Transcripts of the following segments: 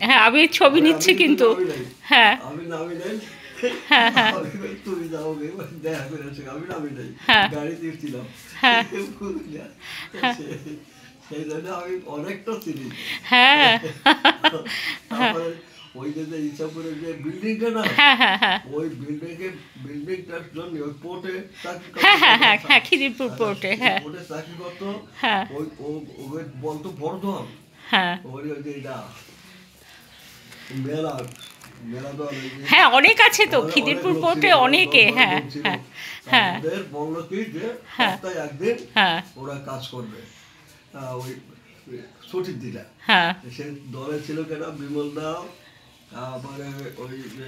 হ্যাঁ আমি ছবি নিচ্ছি কিন্তু। হ্যাঁ হ্যাঁ হ্যাঁ তুমি যাও দেখা করে আসো, আমি নামি নাই, হ্যাঁ গাড়িতে ছিলাম। হ্যাঁ সেই জন্য আমি অনেকটা চিনি। হ্যাঁ তারপরে ওই যে ইচ্ছাপুরের যে বিল্ডিংটা না, হ্যাঁ হ্যাঁ হ্যাঁ ওই বিল্ডিংটার জন্য ওই পোর্টে চাকরি হ্যাঁ হ্যাঁ হ্যাঁ করতো, হ্যাঁ খিদিরপুর পোর্টে। হ্যাঁ পোর্টে চাকরি করতো। হ্যাঁ ওই ওই বলতো বর্ধমান, হ্যাঁ ওই যে এটা মেলা, মেলা দল, হ্যাঁ অনেক আছে তো অনেক খিদিরপুর লোক পোর্টে, ছিল, অনেকে। অনেক হ্যাঁ লোক ছিল। হ্যাঁ হ্যাঁ ওদের বললো কি যে হ্যাঁ সপ্তাহে একদিন হ্যাঁ ওরা কাজ করবে, ওই ছুটির দিনে। হ্যাঁ সে দলে ছিল কেন বিমল দাও, তারপরে ওই যে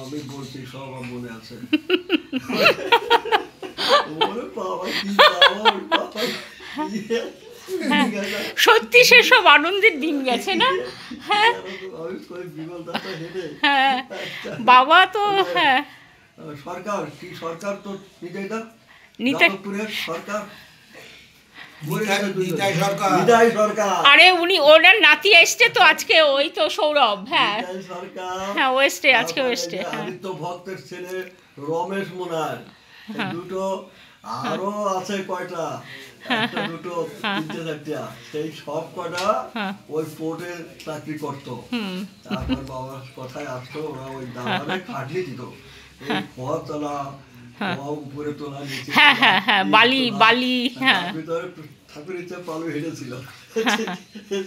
আমি বলছি সব আমার মনে আছে। ওরে বাবা কি যাওয়া, বাবা সত্যি সেসব আনন্দের দিন গেছে না। হ্যাঁ বিমল দাটা হেঁটে হ্যাঁ বাবা তো হ্যাঁ সরকার কি সরকার তো নিজেই না, নিতাই যাদবপুরের সরকার, নিতাই সরকার। নিতাই সরকার, আরে উনি ওনার নাতি এসছে তো আজকে, ওই তো সৌরভ। হ্যাঁ নিতাই সরকার, হ্যাঁ ওয়েস্টে আজকে তারপরে ওয়েস্টে। যে হ্যাঁ আদিত্য ভক্তের ছেলে রমেশ মোনার, এই দুটো, আরো আছে কয়টা, একটা দুটো তিনটে চারটা, সেই সব কটা হ্যাঁ ওই পোর্টে চাকরি করতো। হুম তারপর বাবার কথায় আসতো, ওরা ওই দালানে খাটনি দিত, এই পথ তোলা, উপরে তোলা, নিচে হ্যাঁ তোলা, হ্যাঁ হ্যাঁ ইট বালি তোলা। বালি। হ্যাঁ তার ভিতরে ঠাকুর ইচ্ছা পালু হেঁটেছিল,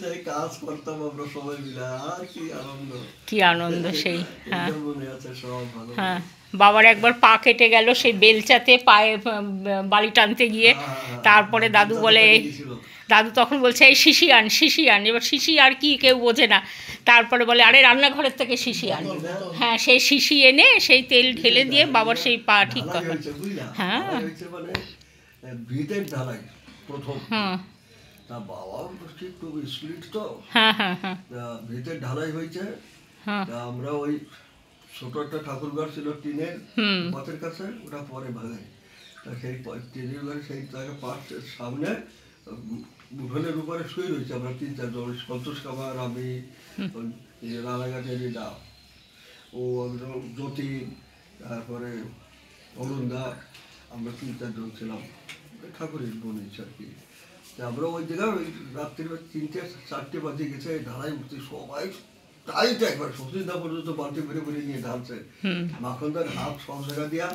সেই কাজ করতাম আমরা সবাই মিলে, আর কি আনন্দ, কি আনন্দ সেই। হ্যাঁ এটা মনে আছে সব ভালো। হ্যাঁ বাবার একবার পা কেটে গেল সেই বেলচাতে পায়ে বালি টানতে গিয়ে। তারপরে দাদু বলে, দাদু তখন বলছে এই শিশি আন শিশি আন, এবার শিশি আর কি কেউ বোঝে না। তারপরে বলে আরে রান্নাঘরের থেকে শিশি আন। হ্যাঁ সেই শিশি এনে সেই তেল ঢেলে দিয়ে বাবার সেই পা ঠিক ঢালাই করা। হয়েছে বুঝলা, হ্যাঁ ঢালাই হয়েছে মানে ভিতের ঢালাই প্রথম। হুম তা বাবা একটু স্পিড তো, হ্যাঁ হ্যাঁ হ্যাঁ ভিতের ঢালাই হয়েছে। হ্যাঁ তা আমরা ওই ছোট একটা ঠাকুর ঘর ছিল টিনের হুম পথের কাছে, ওটা পরে ভাঙাই। তা সেই টিনের ঘরে সেই তাকে পাশের সামনে উঠোনের উপরে শুয়ে রয়েছে আমরা তিন চারজন, সন্তোষ কামার, আমি, ওই রানাঘাটের এটা ও জ্যোতি, তারপরে অরুণদা, আমরা তিন চারজন ছিলাম, ঠাকুরের বোন আর কি। আমরা ওই জায়গায় ওই রাত্রির 3টে-4টে বাজে গেছে, ঢালাই উঠতে সবাই টাইট, একবার সচিন্দা পর্যন্ত বালতি ভরে ভরে নিয়ে ঢালছে, মাখনদার হাত সব জায়গা দিয়া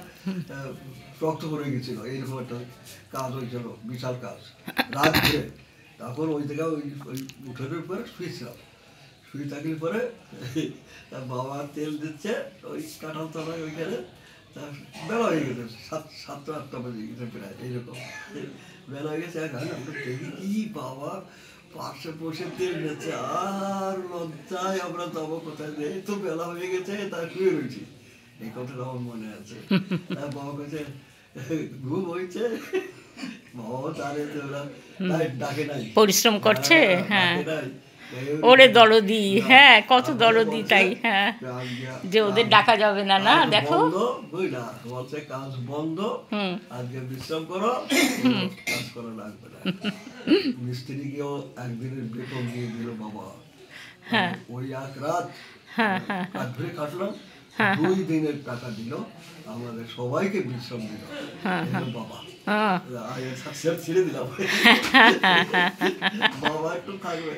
রক্ত পড়ে গেছিল, এইরকম একটা কাজ হয়েছিল, বিশাল কাজ রাত ধরে। তখন ওই জায়গায় ওই ওই উঠোনের উপরে শুয়েছিলাম, শুয়ে থাকলে পরে তার বাবা তেল দিচ্ছে ওই কাঁঠাল তলায় ওইখানে, তার বেলা হয়ে গেছে 7-8টা বাজে গেছে প্রায়, এইরকম বেলা হয়ে গেছে। এখন আমরা দেখি কি বাবা পাশে বসে তেল নিচ্ছে, আর লজ্জায় আমরা যাবো কোথায়, এই তো বেলা হয়ে গেছে, তার শুয়ে রয়েছি। এই কথাটা আমার মনে আছে। তার বাবা কাছে ঘুম হয়েছে, বাবা তার ওরা ডাকে নাই, পরিশ্রম করছে। হ্যাঁ ডাকে নাই, ওরে দরদি, হ্যাঁ কত দরদি তাই। হ্যাঁ যে ওদের ডাকা যাবে না, না দেখো। বুঝলা বলছে কাজ বন্ধ, হুম আজকে বিশ্রাম করো, কাজ করা লাগবে না। মিস্ত্রিকেও একদিনের বেতন দিয়ে দিল বাবা, হ্যাঁ ওই এক রাত হ্যাঁ হ্যাঁ রাত ধরে কাটলাম, 2 দিনের টাকা দিল, আমাদের সবাইকে বিশ্রাম দিল বাবা। হ্যাঁ ছেড়ে দিলাম, বাবা একটু থাকবে।